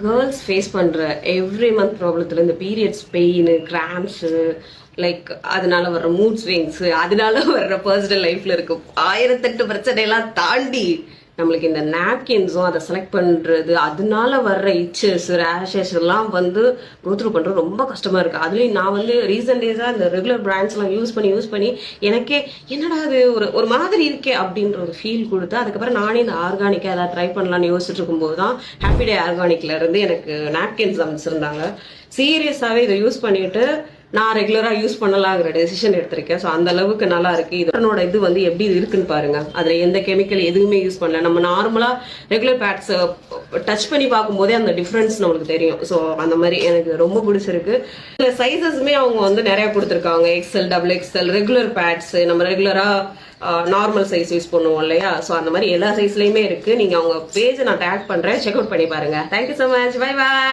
Girls face பண்ற every month ப்ராப்ளத்துல இந்த periods pain grams like அதனால வர்ற மூட் ஸ்விங்ஸ் அதனால வர்ற பர்சனல் லைஃப்ல இருக்கு 1008 பிரச்சனை எல்லாம் தாண்டி நம்மளுக்கு இந்த நாப்கின்ஸும் அதை செலக்ட் பண்றது அதனால வர்ற இச்சஸ் ரேஷஸ் எல்லாம் வந்து கோத்ரூ பண்றது ரொம்ப கஷ்டமா இருக்கு. அதுலயும் நான் வந்து ரீசன்ட் டேஸா இந்த ரெகுலர் பிராண்ட்ஸ் எல்லாம் யூஸ் பண்ணி எனக்கே என்னடா அது ஒரு மாதிரி இருக்கே அப்படின்ற ஒரு ஃபீல் கொடுத்து அதுக்கப்புறம் நானே இந்த ஆர்கானிக்கா ஏதாவது ட்ரை பண்ணலாம்னு யோசிச்சுட்டு இருக்கும்போது தான் ஹாப்பி டே ஆர்கானிக்ல இருந்து எனக்கு நாப்கின்ஸ் அமைச்சிருந்தாங்க. சீரியஸாவே இதை யூஸ் பண்ணிட்டு நான் ரெகுலரா யூஸ் பண்ணலாங்கிற டெசிஷன் எடுத்திருக்கேன். ஸோ அந்த அளவுக்கு நல்லா இருக்கு. இதனோட இது வந்து எப்படி இருக்குன்னு பாருங்க. அதுல எந்த கெமிக்கல் எதுவுமே யூஸ் பண்ணல. நம்ம நார்மலா ரெகுலர் பேட்ஸ் டச் பண்ணி பார்க்கும்போதே அந்த டிஃபரன்ஸ் நம்மளுக்கு தெரியும். ஸோ அந்த மாதிரி எனக்கு ரொம்ப பிடிச்சிருக்கு. இதுல சைசஸுமே அவங்க வந்து நிறைய கொடுத்துருக்காங்க. XL, double XL, regular pads, நம்ம ரெகுலரா நார்மல் சைஸ் யூஸ் பண்ணுவோம் இல்லையா. ஸோ அந்த மாதிரி எல்லா சைஸ்லயுமே இருக்கு. நீங்க அவங்க பேஜ் நான் டேக் பண்றேன், செக் அவுட் பண்ணி பாருங்க. Thank you so much. Bye bye.